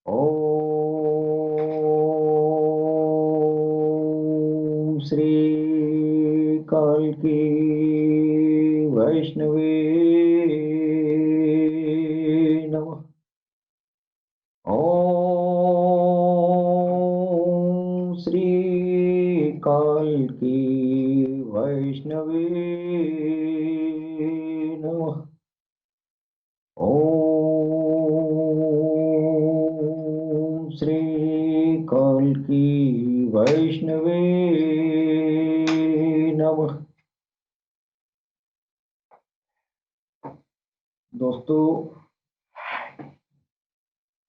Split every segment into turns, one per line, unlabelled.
ओम श्री कल्की वैष्णवे नमः। ओम श्री कल्की वैष्णवे नमः। ओम श्री कल्की वैष्णवे नमः। दोस्तों,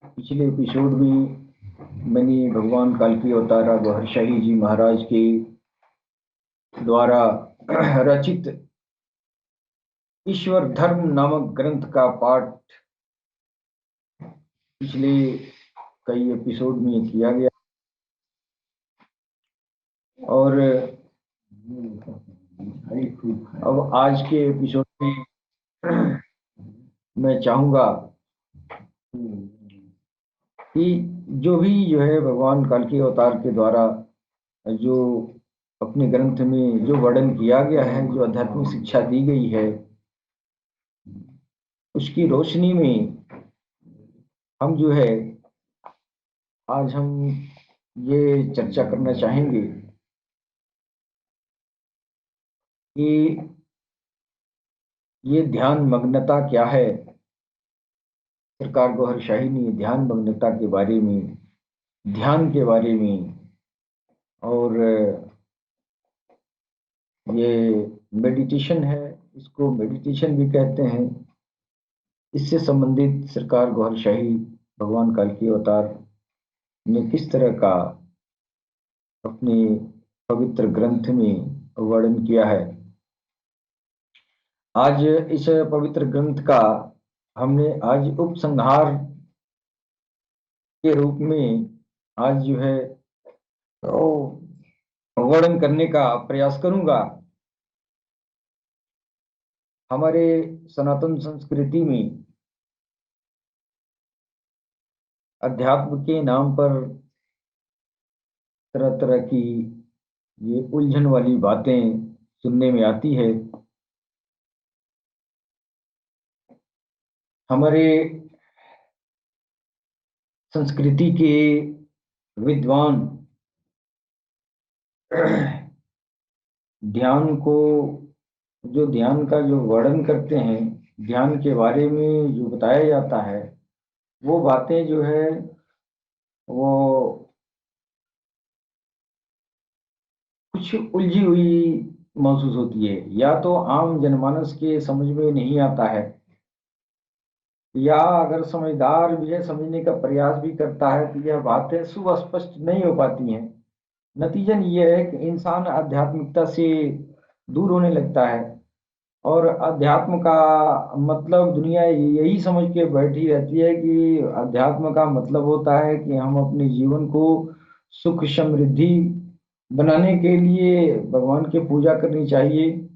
पिछले एपिसोड में मैंने भगवान कल्की अवतार महर्षि जी महाराज के द्वारा रचित ईश्वर धर्म नामक ग्रंथ का पाठ पिछले कई एपिसोड में किया गया और अब आज के एपिसोड में मैं चाहूंगा कि जो है भगवान कल्की अवतार के द्वारा जो अपने ग्रंथ में जो वर्णन किया गया है, जो आध्यात्मिक शिक्षा दी गई है, उसकी रोशनी में हम जो है आज हम ये चर्चा करना चाहेंगे कि ये ध्यान मग्नता क्या है। सरकार गौहर शाही ने ध्यान मग्नता के बारे में, ध्यान के बारे में और ये मेडिटेशन है, इसको मेडिटेशन भी कहते हैं, इससे संबंधित सरकार गौहर शाही भगवान कल्की अवतार ने किस तरह का अपने पवित्र ग्रंथ में वर्णन किया है। आज इस पवित्र ग्रंथ का हमने आज उपसंहार के रूप में आज जो है वर्णन करने का प्रयास करूंगा। हमारे सनातन संस्कृति में अध्यात्म के नाम पर तरह तरह की ये उलझन वाली बातें सुनने में आती है। हमारे संस्कृति के विद्वान ध्यान को, जो ध्यान का जो वर्णन करते हैं, ध्यान के बारे में जो बताया जाता है, वो बातें जो है वो कुछ उलझी हुई महसूस होती है। या तो आम जनमानस के समझ में नहीं आता है, या अगर समझदार भी है, समझने का प्रयास भी करता है, तो यह बातें सुस्पष्ट नहीं हो पाती हैं। नतीजन ये है कि इंसान आध्यात्मिकता से दूर होने लगता है और अध्यात्म का मतलब दुनिया यही समझ के बैठी रहती है कि अध्यात्म का मतलब होता है कि हम अपने जीवन को सुख समृद्धि बनाने के लिए भगवान की पूजा करनी चाहिए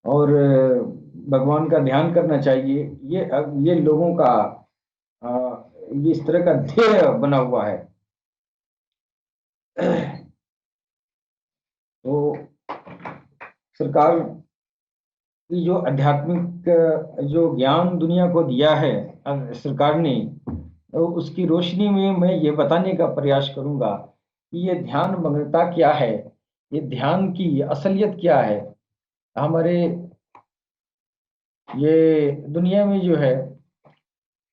और भगवान का ध्यान करना चाहिए। ये लोगों का ये इस तरह का ध्येय बना हुआ है। तो सरकार की जो आध्यात्मिक जो ज्ञान दुनिया को दिया है सरकार ने, तो उसकी रोशनी में मैं ये बताने का प्रयास करूंगा कि ये ध्यान मग्नता क्या है, ये ध्यान की असलियत क्या है। हमारे ये दुनिया में जो है,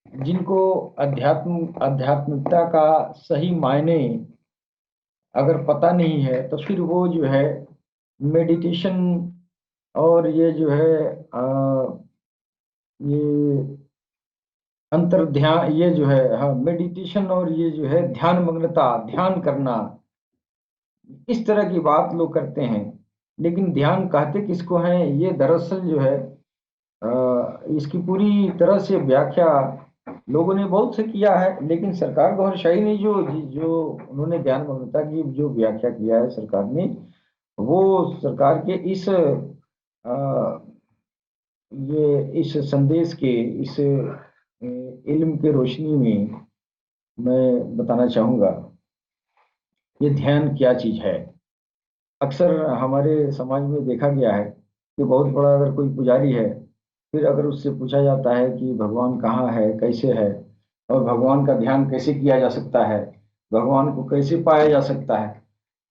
जिनको आध्यात्मिकता का सही मायने अगर पता नहीं है, तो फिर वो जो है मेडिटेशन और ये जो है ये अंतर ध्यान, ये जो है, हाँ, मेडिटेशन और ये जो है ध्यान मग्नता, ध्यान करना, इस तरह की बात लोग करते हैं। लेकिन ध्यान कहते किसको हैं, ये दरअसल जो है इसकी पूरी तरह से व्याख्या लोगों ने बहुत से किया है, लेकिन सरकार गौहर शाही ने जो जो उन्होंने ध्यान मग्नता की जो व्याख्या किया है सरकार ने, वो सरकार के इस ये इस संदेश के, इस इल्म के रोशनी में मैं बताना चाहूँगा, ये ध्यान क्या चीज़ है। अक्सर हमारे समाज में देखा गया है कि बहुत बड़ा अगर कोई पुजारी है, फिर अगर उससे पूछा जाता है कि भगवान कहाँ है, कैसे है, और भगवान का ध्यान कैसे किया जा सकता है, भगवान को कैसे पाया जा सकता है,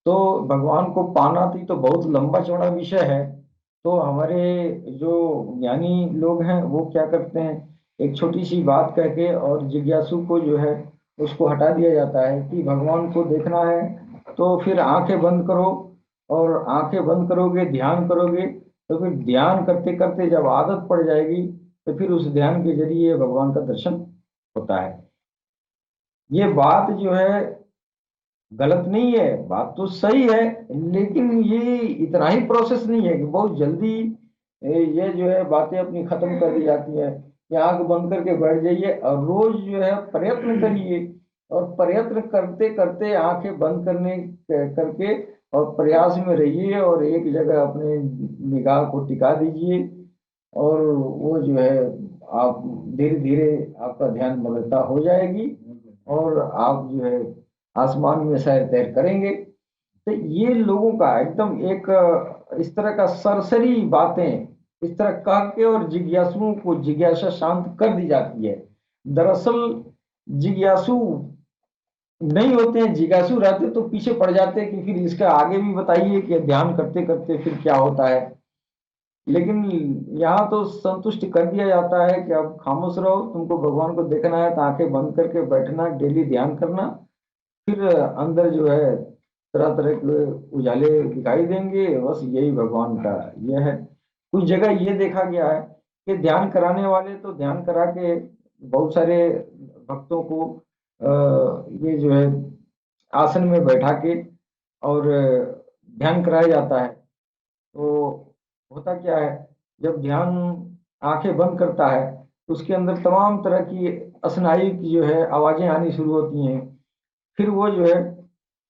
तो भगवान को पाना तो बहुत लंबा चौड़ा विषय है। तो हमारे जो ज्ञानी लोग हैं वो क्या करते हैं, एक छोटी सी बात कह के और जिज्ञासु को जो है उसको हटा दिया जाता है कि भगवान को देखना है तो फिर आंखें बंद करो, और आंखें बंद करोगे, ध्यान करोगे, तो फिर ध्यान करते करते जब आदत पड़ जाएगी तो फिर उस ध्यान के जरिए भगवान का दर्शन होता है। ये बात जो है गलत नहीं है, बात तो सही है, लेकिन ये इतना ही प्रोसेस नहीं है कि बहुत जल्दी ये जो है बातें अपनी खत्म कर दी जाती है कि आंख बंद करके बैठ जाइए और रोज जो है प्रयत्न करिए, और प्रयत्न करते करते आंखें बंद करके और प्रयास में रहिए और एक जगह अपने निगाह को टिका दीजिए, और वो जो है आप धीरे धीरे आपका ध्यान मग्नता हो जाएगी और आप जो है आसमान में सैर तैर करेंगे। तो ये लोगों का एकदम एक इस तरह का सरसरी बातें इस तरह कह के और जिज्ञासुओं को जिज्ञासा शांत कर दी जाती है। दरअसल जिज्ञासु नहीं होते हैं, जिज्ञासु रहते तो पीछे पड़ जाते हैं कि फिर इसका आगे भी बताइए कि ध्यान करते करते फिर क्या होता है। लेकिन यहाँ तो संतुष्ट कर दिया जाता है कि अब खामोश रहो, तुमको भगवान को देखना है तो आंखें बंद करके बैठना, डेली ध्यान करना, फिर अंदर जो है तरह तरह के उजाले दिखाई देंगे, बस यही भगवान का यह है। कुछ जगह ये देखा गया है कि ध्यान कराने वाले तो ध्यान करा के बहुत सारे भक्तों को ये जो है आसन में बैठा के और ध्यान कराया जाता है। तो होता क्या है, जब ध्यान आंखें बंद करता है तो उसके अंदर तमाम तरह की असनाई की जो है आवाजें आनी शुरू होती हैं। फिर वो जो है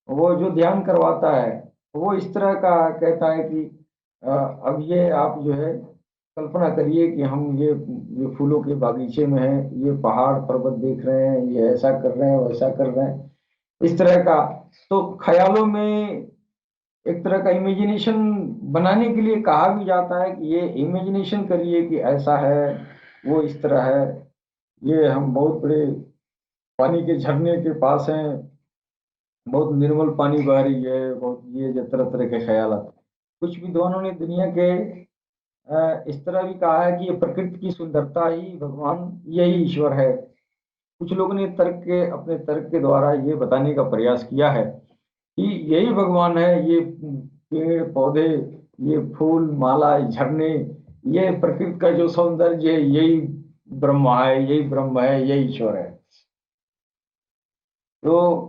वो जो ध्यान करवाता है वो इस तरह का कहता है कि अब ये आप जो है कल्पना करिए कि हम ये फूलों के बागीचे में हैं, ये पहाड़ पर्वत देख रहे हैं, ये ऐसा कर रहे हैं, वैसा कर रहे हैं, इस तरह का। तो ख्यालों में एक तरह का इमेजिनेशन बनाने के लिए कहा भी जाता है कि ये इमेजिनेशन करिए कि ऐसा है, वो इस तरह है, ये हम बहुत बड़े पानी के झरने के पास हैं, बहुत निर्मल पानी बह रही है, बहुत ये जो तरह तरह के ख्याल आते हैं। कुछ विद्वानों ने दुनिया के इस तरह भी कहा है कि ये प्रकृति की सुंदरता ही भगवान, यही ईश्वर है। कुछ लोगों ने अपने तर्क के द्वारा ये बताने का प्रयास किया है कि यही भगवान है, ये पेड़ पौधे, ये फूल माला, झरने, ये प्रकृति का जो सौंदर्य है, यही ब्रह्मा है, यही ब्रह्म है, यही ईश्वर है। तो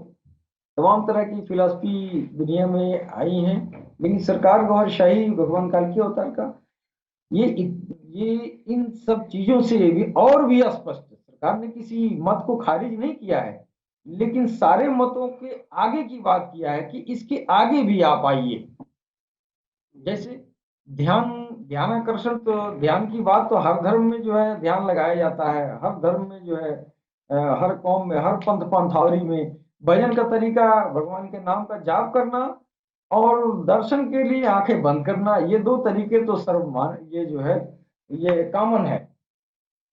तमाम तरह की फिलॉसफी दुनिया में आई हैं, लेकिन सरकार गौरशाही भगवान काल के अवतार का ये ये इन सब चीजों से भी और भी स्पष्ट है। सरकार ने किसी मत को खारिज नहीं किया है, लेकिन सारे मतों के आगे की बात किया है कि इसके आगे भी आप आइए। जैसे ध्यान, ध्यानाकर्षण, तो ध्यान की बात तो हर धर्म में जो है ध्यान लगाया जाता है, हर धर्म में जो है हर कौम में, हर पंथ पंथावरी में भजन का तरीका भगवान के नाम का जाप करना और दर्शन के लिए आंखें बंद करना, ये दो तरीके तो सर्वमान ये जो है ये कॉमन है।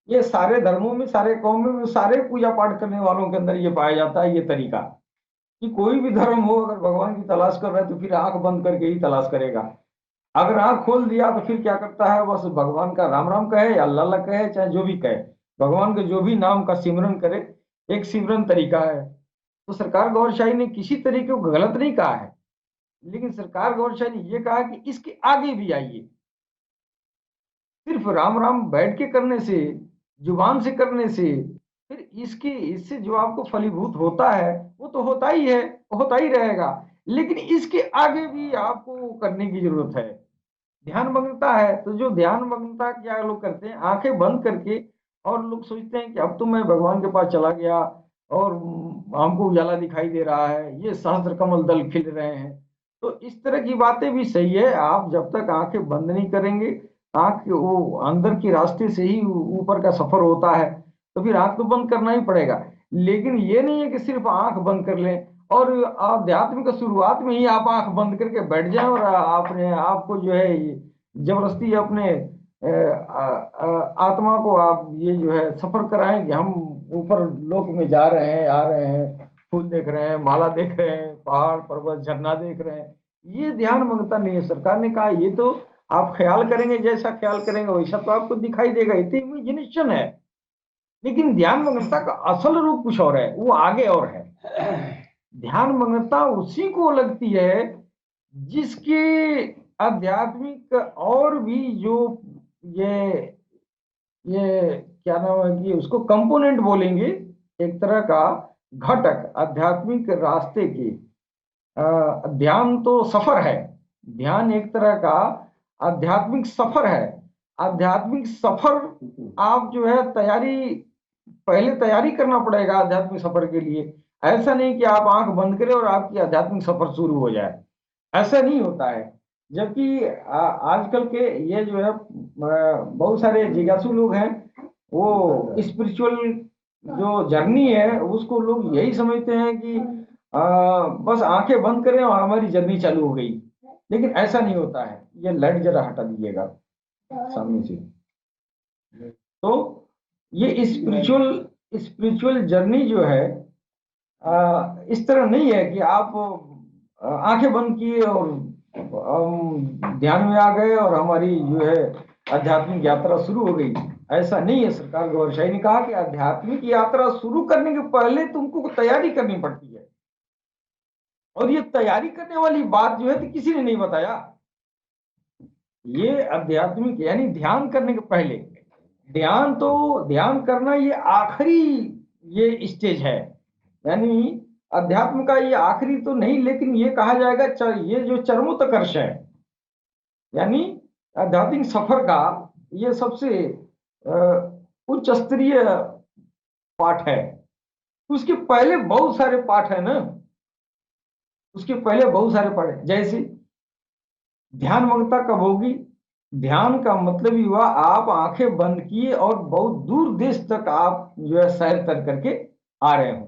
ये सारे धर्मों में, सारे कौमों में, सारे पूजा पाठ करने वालों के अंदर ये पाया जाता है ये तरीका, कि कोई भी धर्म हो अगर भगवान की तलाश कर रहा है तो फिर आंख बंद करके ही तलाश करेगा। अगर आंख खोल दिया तो फिर क्या करता है, बस भगवान का राम राम कहे या अल्लाह अल्लाह कहे, चाहे जो भी कहे, भगवान के जो भी नाम का सिमरन करे, एक सिमरन तरीका है। तो सरकार गौरशाही ने किसी तरीके को गलत नहीं कहा है, लेकिन सरकार गौरशाही ने यह कहा कि इसके आगे भी आइए। सिर्फ राम राम बैठ के करने से, जुबान से करने से, फिर इसके इससे जो आपको फलीभूत होता है वो तो होता ही है, होता ही रहेगा, लेकिन इसके आगे भी आपको करने की जरूरत है। ध्यान मग्नता है तो जो ध्यान मग्नता क्या लोग करते हैं, आंखें बंद करके, और लोग सोचते हैं कि अब तो मैं भगवान के पास चला गया और हमको उजाला दिखाई दे रहा है, ये सहस्त्र कमल दल खिल रहे हैं। तो इस तरह की बातें भी सही है, आप जब तक आंखें बंद नहीं करेंगे, आंख वो अंदर के रास्ते से ही ऊपर का सफर होता है, तो फिर आंख तो बंद करना ही पड़ेगा। लेकिन ये नहीं है कि सिर्फ आंख बंद कर लें और आध्यात्म का शुरुआत में ही आप आंख बंद करके बैठ जाएं और आपने आपको जो है जबरदस्ती अपने आत्मा को आप ये जो है सफर कराएं कि हम ऊपर लोक में जा रहे हैं, आ रहे हैं, फूल देख रहे हैं, माला देख रहे हैं, पहाड़ पर्वत झरना देख रहे हैं। ये ध्यान मग्नता नहीं है। सरकार ने कहा ये तो आप ख्याल करेंगे, जैसा ख्याल करेंगे वैसा तो आपको दिखाई देगा, ये तो इमेजिनेशन है। लेकिन ध्यान मग्नता का असल रूप कुछ और है, वो आगे और है। ध्यान मग्नता उसी को लगती है जिसके आध्यात्मिक और भी जो ये ये क्या नाम है कि उसको कंपोनेंट बोलेंगे, एक तरह का घटक आध्यात्मिक रास्ते के। ध्यान तो सफर है, ध्यान एक तरह का आध्यात्मिक सफर है। आध्यात्मिक सफर आप जो है तैयारी, पहले तैयारी करना पड़ेगा आध्यात्मिक सफर के लिए। ऐसा नहीं कि आप आंख बंद करें और आपकी आध्यात्मिक सफर शुरू हो जाए, ऐसा नहीं होता है। जबकि आजकल के ये जो है बहुत सारे जिज्ञासु लोग हैं, वो स्पिरिचुअल जो जर्नी है उसको लोग यही समझते हैं कि बस आंखें बंद करें और हमारी जर्नी चालू हो गई। लेकिन ऐसा नहीं होता है। ये लाइट जरा हटा दीजिएगा सामने से। तो ये स्पिरिचुअल स्पिरिचुअल जर्नी जो है इस तरह नहीं है कि आप आंखें बंद किए और हम ध्यान में आ गए और हमारी जो है आध्यात्मिक यात्रा शुरू हो गई। ऐसा नहीं है। सरकार गौर शाही ने कहा कि आध्यात्मिक यात्रा शुरू करने के पहले तुमको तैयारी करनी पड़ती है, और ये तैयारी करने वाली बात जो है तो किसी ने नहीं बताया। ये आध्यात्मिक यानी ध्यान करने के पहले, ध्यान तो ध्यान करना ये आखिरी ये स्टेज है। यानी अध्यात्म का ये आखिरी तो नहीं, लेकिन ये कहा जाएगा ये जो चरमोत्कर्ष है, यानी आध्यात्मिक सफर का ये सबसे उच्च स्तरीय पाठ है। उसके पहले बहुत सारे पाठ है ना, उसके पहले बहुत सारे पाठ है। जैसे ध्यान मग्नता कब होगी? ध्यान का मतलब ही हुआ आप आंखें बंद किए और बहुत दूर देश तक आप जो है सैर कर करके आ रहे हो।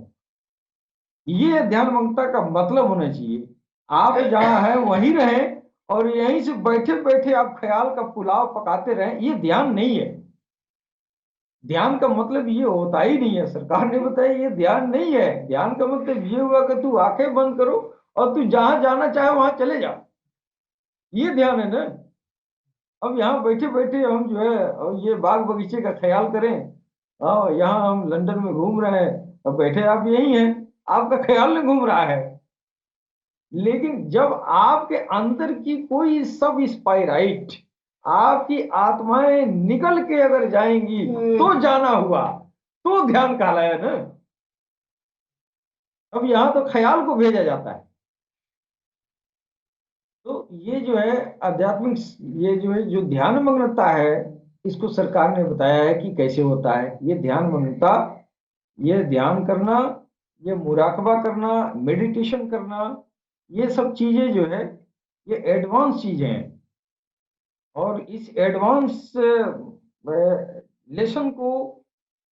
ये ध्यान मग्नता का मतलब होना चाहिए। आप जहां हैं वहीं रहें और यहीं से बैठे बैठे आप ख्याल का पुलाव पकाते रहें, ये ध्यान नहीं है। ध्यान का मतलब ये होता ही नहीं है। सरकार ने बताया ये ध्यान नहीं है। ध्यान का मतलब ये हुआ कि तू आंखें बंद करो और तू जहां जाना चाहे वहां चले जा, ये ध्यान है ना। अब यहाँ बैठे बैठे हम जो है और ये बाग बगीचे का ख्याल करें, यहाँ हम लंदन में घूम रहे हैं, अब बैठे आप यही हैं, आपका ख्याल नहीं घूम रहा है। लेकिन जब आपके अंदर की कोई सब स्पाइराइट, आपकी आत्माएं निकल के अगर जाएंगी तो जाना हुआ, तो ध्यान कहलाया ना। अब यहाँ तो ख्याल को भेजा जाता है। तो ये जो है आध्यात्मिक, ये जो है जो ध्यान मग्नता है, इसको सरकार ने बताया है कि कैसे होता है ये ध्यान मग्नता। ये ध्यान करना, ये मुराकबा करना, मेडिटेशन करना, ये सब चीजें जो है ये एडवांस चीजें हैं। और इस एडवांस लेसन को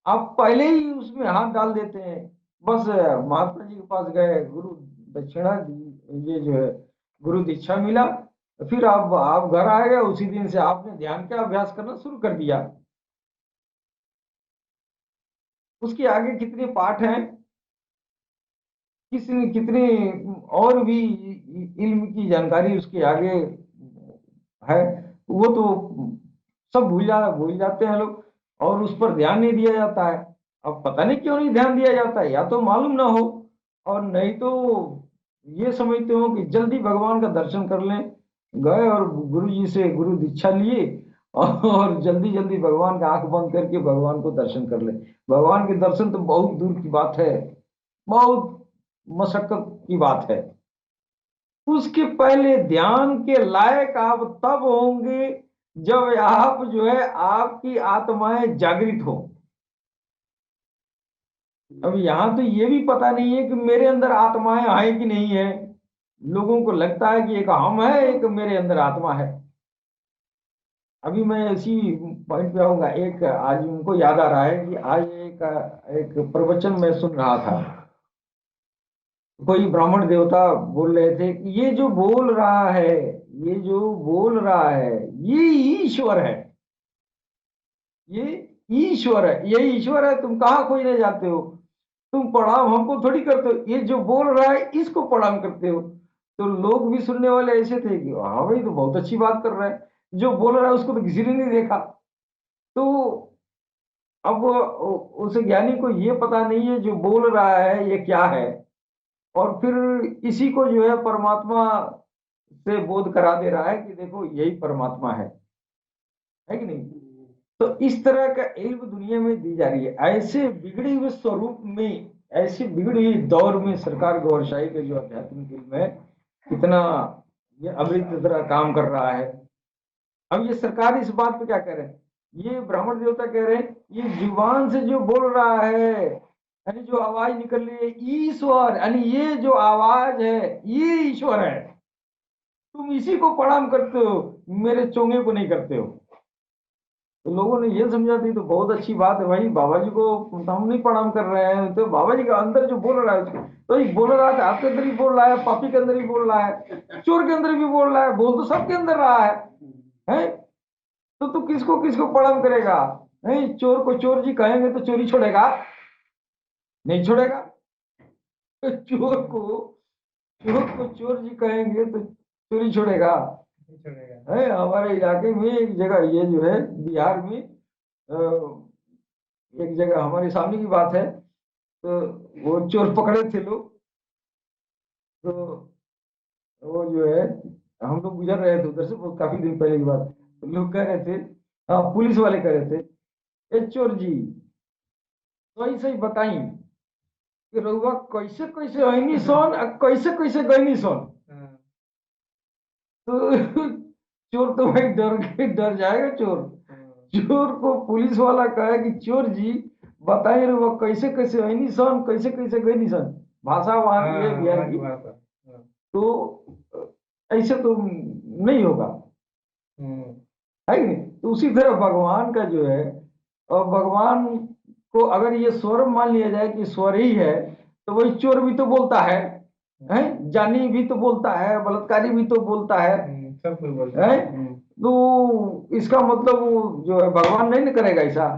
आप पहले ही उसमें हाथ डाल देते हैं। बस महात्मा जी के पास गए, गुरु दक्षिणा दी, ये जो है गुरु दीक्षा मिला, फिर आप घर आ गए, उसी दिन से आपने ध्यान का अभ्यास करना शुरू कर दिया। उसके आगे कितने पाठ हैं, कितनी कितनी और भी इल्म की जानकारी उसके आगे है, वो तो सब भूल जाते हैं लोग, और उस पर ध्यान नहीं दिया जाता है। अब पता नहीं क्यों नहीं ध्यान दिया जाता है, या तो मालूम ना हो और नहीं तो ये समझते हो कि जल्दी भगवान का दर्शन कर लें, गए और गुरु जी से गुरु दीक्षा लिए और जल्दी जल्दी भगवान का आंख बंद करके भगवान को दर्शन कर ले। भगवान के दर्शन तो बहुत दूर की बात है, बहुत मशक्कत की बात है। उसके पहले ध्यान के लायक आप तब होंगे जब आप जो है आपकी आत्माएं जागृत हो। अब यहां तो ये भी पता नहीं है कि मेरे अंदर आत्माएं है कि नहीं है। लोगों को लगता है कि एक हम है, एक मेरे अंदर आत्मा है। अभी मैं इसी पॉइंट पे आऊंगा। एक आज उनको याद आ रहा है कि आज एक प्रवचन मैं सुन रहा था। कोई ब्राह्मण देवता बोल रहे थे कि ये जो बोल रहा है, ये जो बोल रहा है, ये ईश्वर है। ये ईश्वर है, ये ईश्वर है। तुम कहाँ खोजने जाते हो? तुम प्रणाम हमको थोड़ी करते हो, ये जो बोल रहा है इसको प्रणाम करते हो। तो लोग भी सुनने वाले ऐसे थे कि हाँ भाई, तो बहुत अच्छी बात कर रहा है। जो बोल रहा है उसको तो किसी ने नहीं देखा। तो अब उस ज्ञानी को ये पता नहीं है जो बोल रहा है ये क्या है। और फिर इसी को जो है परमात्मा से बोध करा दे रहा है कि देखो यही परमात्मा है कि नहीं? तो इस तरह का इल्म दुनिया में दी जा रही है। ऐसे बिगड़े हुए स्वरूप में, ऐसे बिगड़े हुए दौर में सरकार गौरशाही के जो आध्यात्मिक इल्म है, कितना ये अमृत तरह काम कर रहा है। अब ये सरकार इस बात पे क्या कह रहे हैं? ये ब्राह्मण देवता कह रहे हैं ये जुबान से जो बोल रहा है, यानी जो आवाज निकल रही है, ईश्वर, यानी ये जो आवाज है ये ईश्वर है। तुम इसी को प्रणाम करते हो, मेरे चोंगे को नहीं करते हो। तो लोगों ने ये समझा दी तो बहुत अच्छी बात है भाई, बाबा जी को तो हम नहीं प्रणाम कर रहे हैं, तो बाबा जी का अंदर जो बोल रहा है उसको तो ये बोल रहा है, आपके अंदर ही बोल रहा है, पापी के अंदर ही बोल रहा है, चोर के अंदर भी बोल रहा है, बोल तो सबके अंदर रहा है? तो तू किसको किसको प्रणाम करेगा? नहीं, चोर को चोर जी कहेंगे तो चोरी छोड़ेगा? नहीं छोड़ेगा। तो चोर को चोर जी कहेंगे तो चोरी छोड़ेगा? है। हमारे इलाके में एक जगह ये जो है बिहार में, एक जगह हमारे सामने की बात है। तो वो चोर पकड़े थे लोग। तो वो जो है, हम लोग गुजर रहे थे उधर से, वो काफी दिन पहले की बात। तो लोग कह रहे थे, हाँ पुलिस वाले कह रहे थे, ए चोर जी, सही सही बताई कि रउआ कैसे कैसे आईनी सोन और कैसे कैसे गईनी सोन। तो चोर तो भाई डर के डर जाएगा चोर। चोर को पुलिस वाला कहे कि चोर जी बताइए रे वो कैसे कैसे है निशान, कैसे कैसे गए निशान। भाषा वहां की है बिहार की। तो ऐसे तो नहीं होगा, है कि नहीं? तो उसी तरह भगवान का जो है, और भगवान को अगर ये स्वर मान लिया जाए कि स्वर ही है, तो वही चोर भी तो बोलता है, जानी भी तो बोलता है, बलात्कारी भी तो बोलता है, सब कोई बोलता है। तो इसका मतलब वो जो है भगवान नहीं ना करेगा ऐसा।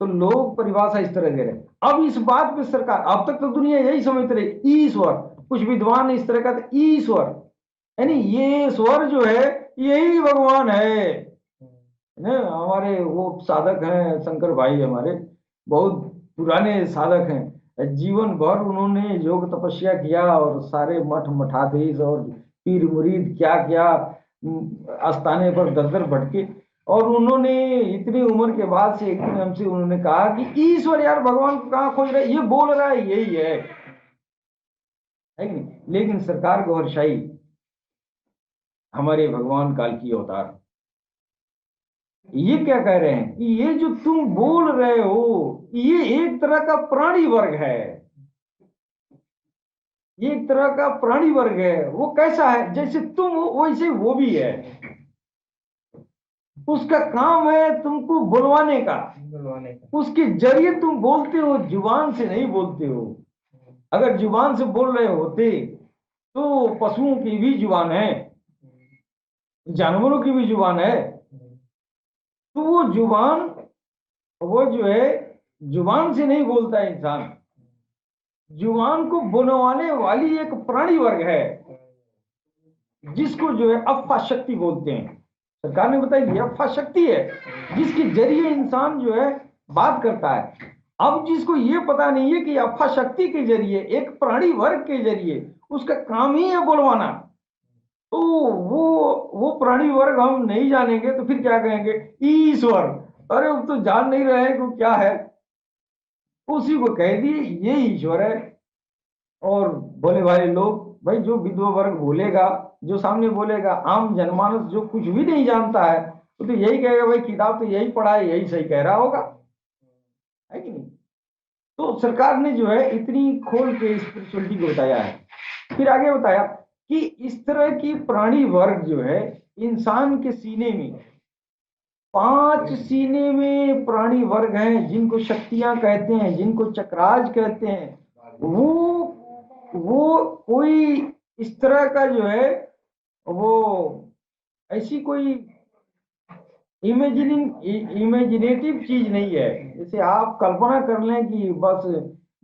तो लोग परिभाषा इस तरह दे रहे हैं। अब इस बात पे सरकार, अब तक तो दुनिया यही समझते रही ईश्वर, कुछ विद्वान इस तरह का ईश्वर, यानी ये स्वर जो है यही भगवान है। हमारे वो साधक हैं, शंकर भाई हमारे बहुत पुराने साधक हैं। जीवन भर उन्होंने योग तपस्या किया और सारे मठ मठाधीश और पीर मुरीद क्या क्या आस्थाने पर दर दर भटके। और उन्होंने इतनी उम्र के बाद से एक दिन हमसे उन्होंने कहा कि ईश्वर यार भगवान को कहाँ खोज रहे, ये बोल रहा है यही है कि नहीं? लेकिन सरकार गौरशाही, हमारे भगवान काल की अवतार, ये क्या कह रहे हैं कि ये जो तुम बोल रहे हो ये एक तरह का प्राणी वर्ग है। ये एक तरह का प्राणी वर्ग है। वो कैसा है? जैसे तुम हो वैसे वो भी है। उसका काम है तुमको बुलवाने का। उसके जरिए तुम बोलते हो, जुबान से नहीं बोलते हो। अगर जुबान से बोल रहे होते तो पशुओं की भी जुबान है, जानवरों की भी जुबान है। तो वो जुबान, वो जो है जुबान से नहीं बोलता है इंसान, जुबान को बुलवाने वाली एक प्राणी वर्ग है जिसको जो है अफा शक्ति बोलते हैं। सरकार ने बताया ये अफा शक्ति है जिसके जरिए इंसान जो है बात करता है। अब जिसको ये पता नहीं है कि अफा शक्ति के जरिए, एक प्राणी वर्ग के जरिए उसका काम ही है बुलवाना, तो वो प्राणी वर्ग हम नहीं जानेंगे तो फिर क्या कहेंगे? ईश्वर। अरे वो तो जान नहीं रहे हैं कि वो क्या है, उसी को कह दिए ये ईश्वर है। और भोले भाले लोग, भाई जो विधवा वर्ग बोलेगा, जो सामने बोलेगा, आम जनमानस जो कुछ भी नहीं जानता है वो तो यही कहेगा भाई किताब तो यही पढ़ा है, यही सही कह रहा होगा, है कि नहीं? तो सरकार ने जो है इतनी खोल के स्पिरिचुअलिटी को बताया है। फिर आगे बताया कि इस तरह की प्राणी वर्ग जो है इंसान के सीने में 5 सीने में प्राणी वर्ग हैं जिनको शक्तियां कहते हैं, जिनको चक्राज कहते हैं। वो कोई इस तरह का जो है, वो ऐसी कोई इमेजिनेटिव चीज नहीं है। जैसे आप कल्पना कर लें कि बस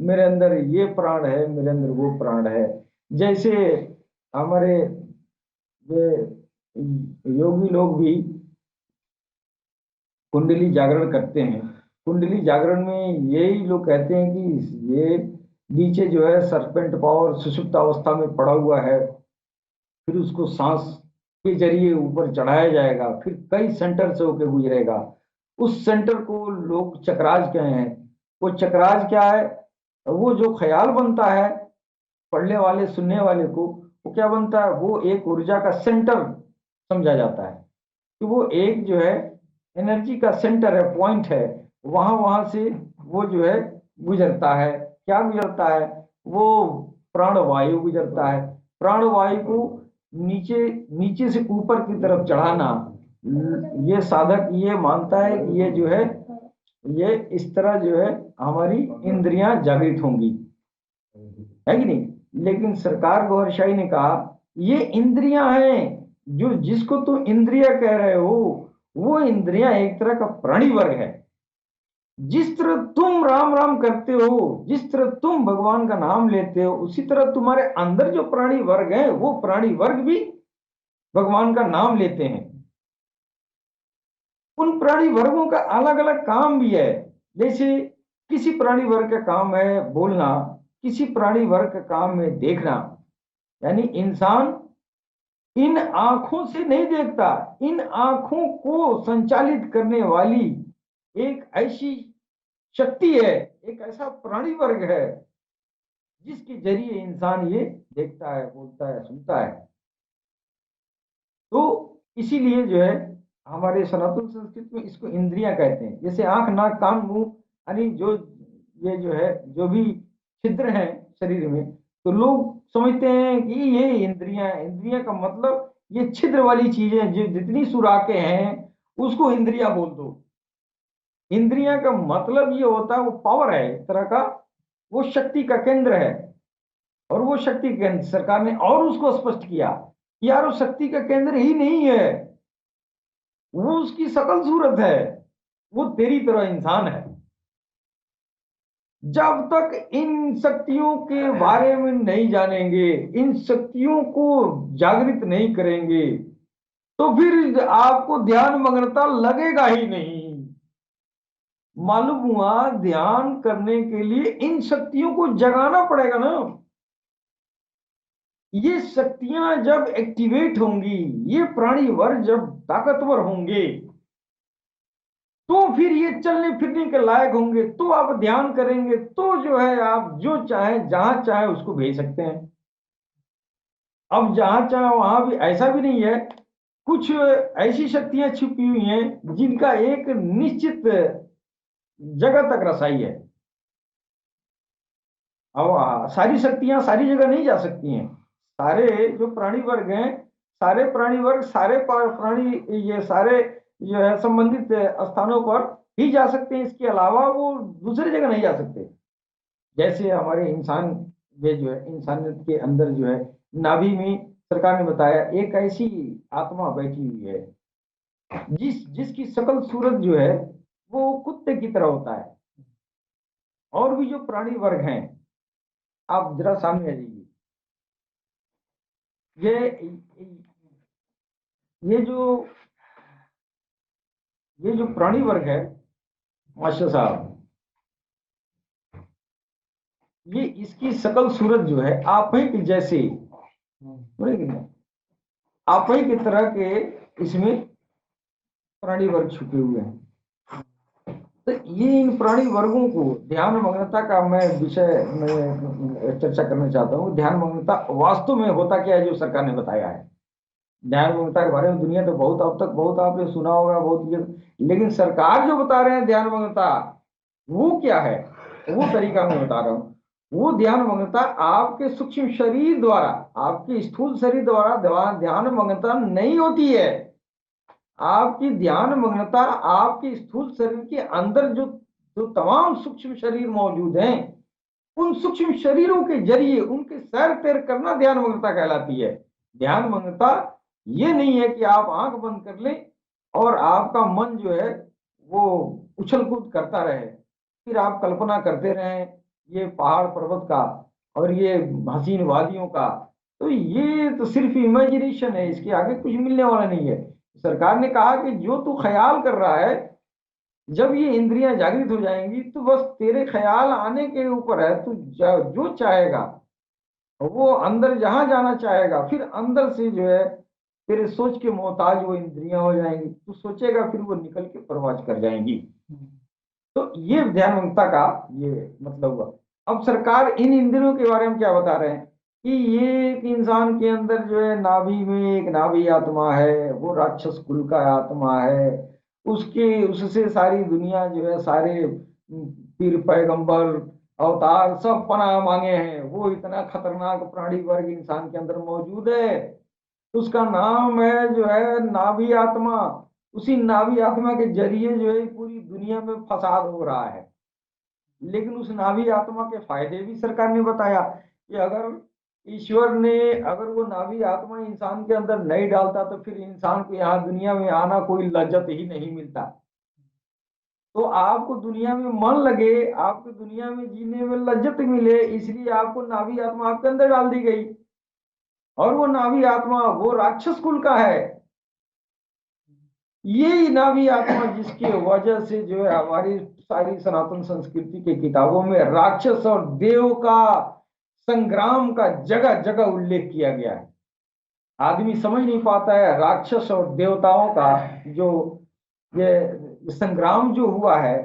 मेरे अंदर ये प्राण है, मेरे अंदर वो प्राण है। जैसे हमारे ये योगी लोग भी कुंडली जागरण करते हैं। कुंडली जागरण में यही लोग कहते हैं कि ये नीचे जो है सरपेंट पावर सुषुप्त अवस्था में पड़ा हुआ है, फिर उसको सांस के जरिए ऊपर चढ़ाया जाएगा, फिर कई सेंटर से होकर गुजरेगा। उस सेंटर को लोग चक्राज कहे हैं। वो चक्राज क्या है? वो जो ख्याल बनता है पढ़ने वाले सुनने वाले को, वो क्या बनता है? वो एक ऊर्जा का सेंटर समझा जाता है कि वो एक जो है एनर्जी का सेंटर है, पॉइंट है। वहां वहां से वो जो है गुजरता है। क्या गुजरता है? वो प्राणवायु गुजरता है। प्राणवायु को नीचे नीचे से ऊपर की तरफ चढ़ाना, ये साधक ये मानता है कि ये जो है, ये इस तरह जो है हमारी इंद्रियां जागृत होंगी, है कि नहीं? लेकिन सरकार गौहर शाही ने कहा ये इंद्रियां हैं, जो जिसको तुम इंद्रिया कह रहे हो वो इंद्रियां एक तरह का प्राणी वर्ग है। जिस तरह तुम राम राम करते हो, जिस तरह तुम भगवान का नाम लेते हो, उसी तरह तुम्हारे अंदर जो प्राणी वर्ग है वो प्राणी वर्ग भी भगवान का नाम लेते हैं। उन प्राणी वर्गों का अलग अलग काम भी है। जैसे किसी प्राणी वर्ग का काम है बोलना, किसी प्राणी वर्ग का काम है देखना। यानी इंसान इन आंखों से नहीं देखता, इन आंखों को संचालित करने वाली एक ऐसी शक्ति है, एक ऐसा प्राणी वर्ग है जिसके जरिए इंसान ये देखता है, बोलता है, सुनता है। तो इसीलिए जो है हमारे सनातन संस्कृति में इसको इंद्रियां कहते हैं। जैसे आंख नाक कान मुंह, यानी जो ये जो है जो भी छिद्र हैं शरीर में, तो लोग समझते हैं कि ये इंद्रियां, इंद्रियां का मतलब ये छिद्र वाली चीजें जो जितनी सुराखें हैं उसको इंद्रियां बोल दो। इंद्रियां का मतलब ये होता है वो पावर है एक तरह का, वो शक्ति का केंद्र है। और वो शक्ति केंद्र सरकार ने और उसको स्पष्ट किया कि यार वो शक्ति का केंद्र ही नहीं है, वो उसकी सकल सूरत है, वो तेरी तरह इंसान है। जब तक इन शक्तियों के बारे में नहीं जानेंगे, इन शक्तियों को जागृत नहीं करेंगे, तो फिर आपको ध्यान मग्नता लगेगा ही नहीं। मालूम हुआ ध्यान करने के लिए इन शक्तियों को जगाना पड़ेगा ना। ये शक्तियां जब एक्टिवेट होंगी, ये प्राणी वर्ग जब ताकतवर होंगे, तो फिर ये चलने फिरने के लायक होंगे, तो आप ध्यान करेंगे, तो जो है आप जो चाहे जहां चाहे उसको भेज सकते हैं। अब जहां चाहे वहां भी ऐसा भी नहीं है। कुछ ऐसी शक्तियां छिपी हुई हैं जिनका एक निश्चित जगह तक रसाई है। अब सारी शक्तियां सारी जगह नहीं जा सकती हैं। सारे जो प्राणी वर्ग हैं, सारे प्राणी वर्ग, सारे प्राणी, ये सारे जो है संबंधित स्थानों पर ही जा सकते हैं। इसके अलावा वो दूसरी जगह नहीं जा सकते। जैसे हमारे इंसान, ये जो है इंसानियत के अंदर जो है नाभि में सरकार ने बताया एक ऐसी आत्मा बैठी हुई है जिसकी शकल सूरत जो है वो कुत्ते की तरह होता है। और भी जो प्राणी वर्ग हैं, आप जरा सामने आ जाइए। ये ये जो ये जो प्राणी वर्ग है मास्टर साहब, ये इसकी शकल सूरत जो है आप ही की जैसे, बोले कि नहीं, आप ही की तरह के इसमें प्राणी वर्ग छुपे हुए हैं। तो ये इन प्राणी वर्गों को ध्यान मग्नता का मैं विषय में चर्चा करना चाहता हूँ। ध्यान मग्नता वास्तव में होता क्या है जो सरकार ने बताया है। ध्यान मग्नता के बारे में दुनिया तो बहुत अब तक बहुत आपने सुना होगा, बहुत ये, लेकिन सरकार जो बता रहे हैं ध्यान मग्नता वो क्या है, वो तरीका मैं बता रहा हूँ। वो ध्यान मग्नता आपके सूक्ष्म शरीर द्वारा, आपके स्थूल शरीर द्वारा ध्यान मग्नता नहीं होती है। आपकी ध्यान मग्नता आपके स्थूल शरीर के अंदर जो जो तमाम सूक्ष्म शरीर मौजूद हैं, उन सूक्ष्म शरीरों के जरिए उनके सैर तैर करना ध्यान मग्नता कहलाती है। ध्यान मग्नता ये नहीं है कि आप आंख बंद कर लें और आपका मन जो है वो उछल कूद करता रहे, फिर आप कल्पना करते रहें ये पहाड़ पर्वत का और ये हसीन वादियों का। तो ये तो सिर्फ इमेजिनेशन है, इसके आगे कुछ मिलने वाला नहीं है। सरकार ने कहा कि जो तू ख्याल कर रहा है, जब ये इंद्रियां जागृत हो जाएंगी तो बस तेरे ख्याल आने के ऊपर है, तू जो चाहेगा वो अंदर जहां जाना चाहेगा, फिर अंदर से जो है तेरे सोच के मोहताज वो इंद्रियां हो जाएंगी, तू सोचेगा फिर वो निकल के परवाज कर जाएंगी। तो ये ध्यानवंता का ये मतलब हुआ। अब सरकार इन इंद्रियों के बारे में क्या बता रहे हैं कि ये एक इंसान के अंदर जो है नाभि में एक नाभि आत्मा है, वो राक्षस कुल का आत्मा है। उसके उससे सारी दुनिया जो है, सारे पीर पैगंबर अवतार सब पनाह मांगे हैं। वो इतना खतरनाक प्राणी वर्ग इंसान के अंदर मौजूद है, उसका नाम है जो है नाभि आत्मा। उसी नाभि आत्मा के जरिए जो है पूरी दुनिया में फसाद हो रहा है। लेकिन उस नाभि आत्मा के फायदे भी सरकार ने बताया कि अगर ईश्वर ने अगर वो नाभि आत्मा इंसान के अंदर नहीं डालता तो फिर इंसान को यहाँ दुनिया में आना कोई लज्जत ही नहीं मिलता। तो आपको दुनिया में मन लगे, आपको दुनिया में जीने में लज्जत मिले, इसलिए आपको नाभि आत्मा आपके अंदर डाल दी गई। और वो नाभि आत्मा वो राक्षस कुल का है। ये नाभि आत्मा जिसकी वजह से जो है हमारी सारी सनातन संस्कृति के किताबों में राक्षस और देव का संग्राम का जगह जगह उल्लेख किया गया है। आदमी समझ नहीं पाता है राक्षस और देवताओं का जो ये संग्राम जो हुआ है,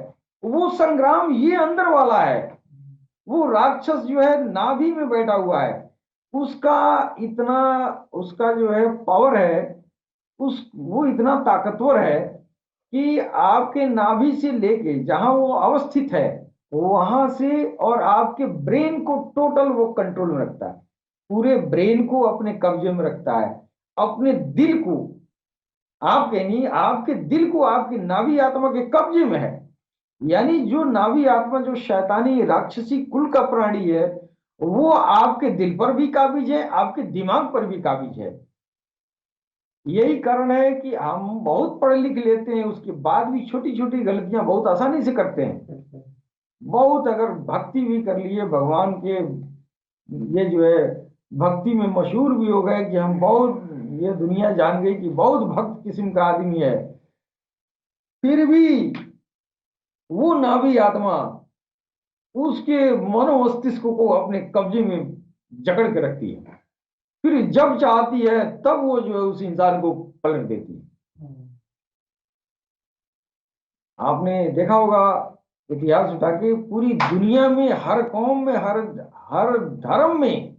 वो संग्राम ये अंदर वाला है। वो राक्षस जो है नाभि में बैठा हुआ है, उसका इतना उसका जो है पावर है, उस वो इतना ताकतवर है कि आपके नाभि से लेके जहां वो अवस्थित है वहां से और आपके ब्रेन को टोटल वो कंट्रोल में रखता है। पूरे ब्रेन को अपने कब्जे में रखता है, अपने दिल को, आपके नहीं आपके दिल को आपकी नाभि आत्मा के कब्जे में है। यानी जो नाभि आत्मा जो शैतानी राक्षसी कुल का प्राणी है, वो आपके दिल पर भी काबिज है, आपके दिमाग पर भी काबिज है। यही कारण है कि हम बहुत पढ़ लिख लेते हैं, उसके बाद भी छोटी छोटी गलतियां बहुत आसानी से करते हैं। बहुत अगर भक्ति भी कर लिए भगवान के, ये जो है भक्ति में मशहूर भी हो गए कि हम बहुत, ये दुनिया जान गई कि बहुत भक्त किस्म का आदमी है, फिर भी वो नाभि आत्मा उसके मनोमस्तिष्क को अपने कब्जे में जकड़ के रखती है। फिर जब चाहती है तब वो जो है उस इंसान को पलट देती है। आपने देखा होगा इतिहास उठा के, पूरी दुनिया में हर कौम में हर हर धर्म में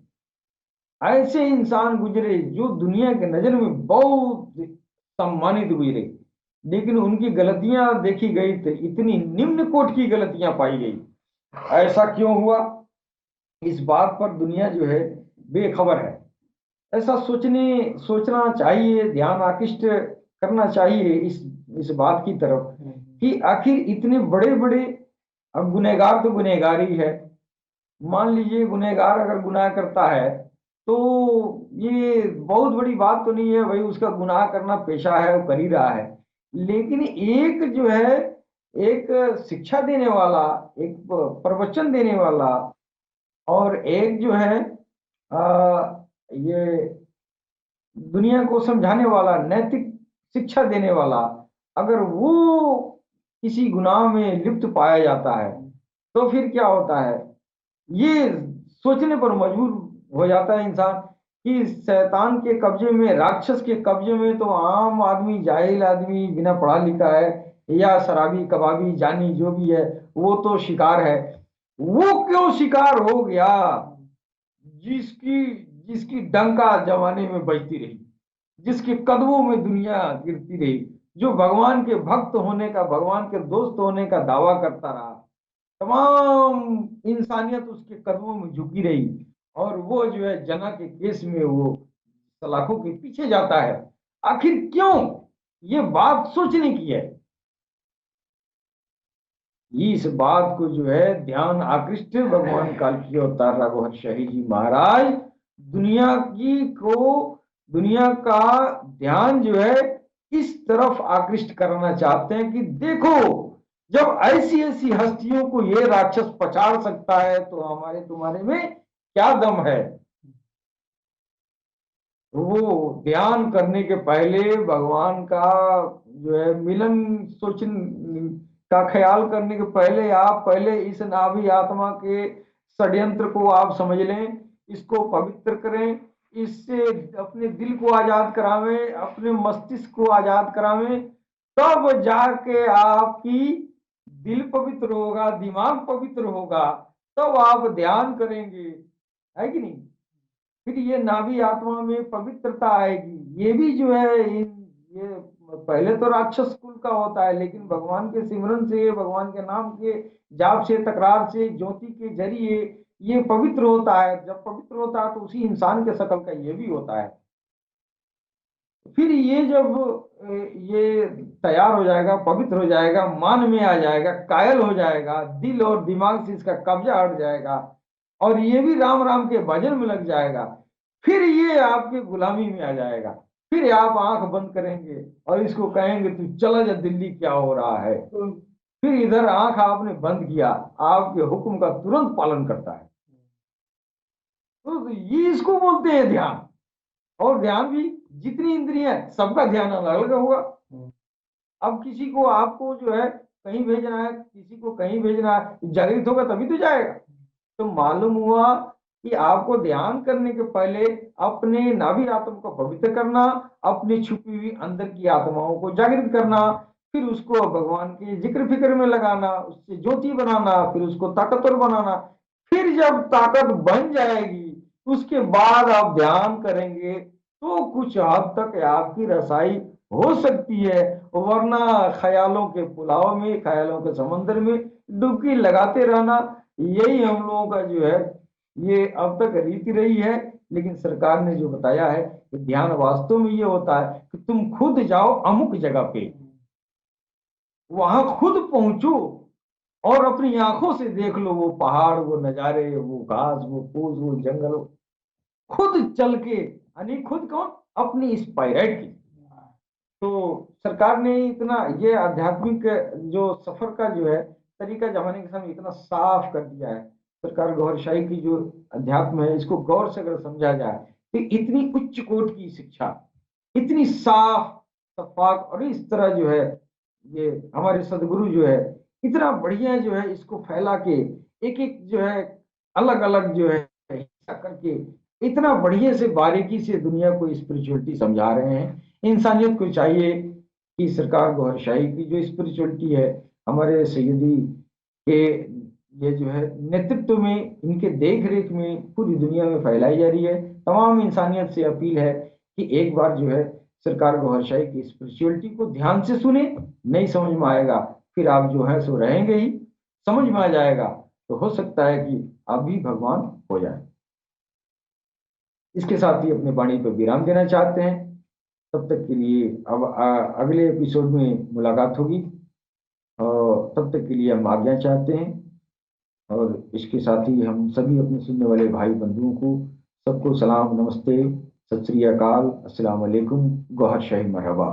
ऐसे इंसान गुजरे जो दुनिया के नजर में बहुत सम्मानित गुजरे, लेकिन उनकी गलतियां देखी गई तो इतनी निम्न कोट की गलतियां पाई गई। ऐसा क्यों हुआ, इस बात पर दुनिया जो है बेखबर है। ऐसा सोचना चाहिए, ध्यान आकृष्ट करना चाहिए इस बात की तरफ कि आखिर इतने बड़े बड़े, अब गुनहगार तो गुनहगार ही है। मान लीजिए गुनहगार अगर गुनाह करता है तो ये बहुत बड़ी बात तो नहीं है भाई, उसका गुनाह करना पेशा है, वो कर ही रहा है। लेकिन एक जो है, एक शिक्षा देने वाला, एक प्रवचन देने वाला, और एक जो है ये दुनिया को समझाने वाला, नैतिक शिक्षा देने वाला, अगर वो किसी गुनाह में लिप्त पाया जाता है तो फिर क्या होता है, ये सोचने पर मजबूर हो जाता है इंसान कि शैतान के कब्जे में, राक्षस के कब्जे में तो आम आदमी, जाहिल आदमी, बिना पढ़ा लिखा है या शराबी कबाबी जानी जो भी है, वो तो शिकार है। वो क्यों शिकार हो गया जिसकी जिसकी डंका जमाने में बजती रही, जिसके कदमों में दुनिया गिरती रही, जो भगवान के भक्त होने का, भगवान के दोस्त होने का दावा करता रहा, तमाम इंसानियत उसके कदमों में झुकी रही, और वो जो है जना के केस में वो सलाखों के पीछे जाता है। आखिर क्यों? ये बात सोचने की है। इस बात को जो है ध्यान आकृष्ट भगवान कालकी अवतार रघुवर शाही जी महाराज दुनिया की को दुनिया का ध्यान जो है इस तरफ आकृष्ट करना चाहते हैं कि देखो, जब ऐसी ऐसी हस्तियों को ये राक्षस पछाड़ सकता है तो हमारे तुम्हारे में क्या दम है। वो ध्यान करने के पहले भगवान का जो है मिलन सोचन का ख्याल करने के पहले आप पहले इस नाभि आत्मा के षड्यंत्र को आप समझ लें, इसको पवित्र करें, इससे अपने दिल को आजाद करावें, अपने मस्तिष्क को आजाद करावें, तब जाके आपकी दिल पवित्र होगा, दिमाग पवित्र होगा, तब आप ध्यान करेंगे, है कि नहीं। फिर ये नाभि आत्मा में पवित्रता आएगी। ये भी जो है ये पहले तो राक्षस कुल का होता है, लेकिन भगवान के सिमरन से, भगवान के नाम के जाप से, तकरार से, ज्योति के जरिए ये पवित्र होता है। जब पवित्र होता है तो उसी इंसान के शकल का ये भी होता है। फिर ये जब ये तैयार हो जाएगा, पवित्र हो जाएगा, मान में आ जाएगा, कायल हो जाएगा, दिल और दिमाग से इसका कब्जा हट जाएगा और ये भी राम राम के भजन में लग जाएगा, फिर ये आपके गुलामी में आ जाएगा। फिर आप आंख बंद करेंगे और इसको कहेंगे तू चला जा दिल्ली, क्या हो रहा है। फिर इधर आंख आपने बंद किया, आपके हुक्म का तुरंत पालन करता है। तो ये इसको बोलते हैं ध्यान। और ध्यान भी जितनी इंद्रियां सबका ध्यान अलग अलग होगा। अब किसी को आपको जो है कहीं भेजना है, किसी को कहीं भेजना है, जागृत होगा तभी तो जाएगा। तो मालूम हुआ कि आपको ध्यान करने के पहले अपने नाभि आत्मा को पवित्र करना, अपनी छुपी हुई अंदर की आत्माओं को जागृत करना, फिर उसको भगवान के जिक्र फिक्र में लगाना, उससे ज्योति बनाना, फिर उसको ताकतवर बनाना। फिर जब ताकत बन जाएगी उसके बाद आप ध्यान करेंगे तो कुछ हद तक आपकी रसाई हो सकती है, वरना ख्यालों के पुलाव में, ख्यालों के समंदर में डुबकी लगाते रहना, यही हम लोगों का जो है ये अब तक रीति रही है। लेकिन सरकार ने जो बताया है कि ध्यान वास्तव में ये होता है कि तुम खुद जाओ अमुक जगह पे, वहां खुद पहुंचो और अपनी आंखों से देख लो वो पहाड़, वो नजारे, वो घास, वो फूल, वो जंगल, खुद चल के, यानी खुद कौन, अपनी स्पायराइट की। तो सरकार ने इतना ये आध्यात्मिक जो सफर का जो है तरीका जमाने के सामने इतना साफ कर दिया है। सरकार गौरशाही की जो अध्यात्म है इसको गौर से अगर समझा जाए तो इतनी उच्च कोटि की शिक्षा, इतनी साफ शफाफ, और इस तरह जो है ये हमारे सदगुरु जो है इतना बढ़िया जो है इसको फैला के एक एक जो है अलग अलग जो है हिस्सा करके इतना बढ़िया से बारीकी से दुनिया को स्पिरिचुअलिटी समझा रहे हैं। इंसानियत को चाहिए कि सरकार गौहरशाही की जो स्पिरिचुअलिटी है हमारे सैयदी के ये जो है नेतृत्व में, इनके देख रेख में पूरी दुनिया में फैलाई जा रही है। तमाम इंसानियत से अपील है कि एक बार जो है सरकार गौहरशाही की स्पिरिचुअलिटी को ध्यान से सुने। नहीं समझ में आएगा फिर आप जो है सो रहेंगे ही, समझ में आ जाएगा तो हो सकता है कि आप भी भगवान हो जाए। इसके साथ ही अपने वाणी पर विराम देना चाहते हैं। तब तक के लिए अब अगले एपिसोड में मुलाकात होगी और तब तक के लिए हम आज्ञा चाहते हैं। और इसके साथ ही हम सभी अपने सुनने वाले भाई बंधुओं को सबको सलाम, नमस्ते, सत श्री अकाल, अस्सलाम वालेकुम, गौहर शाही मरहबा।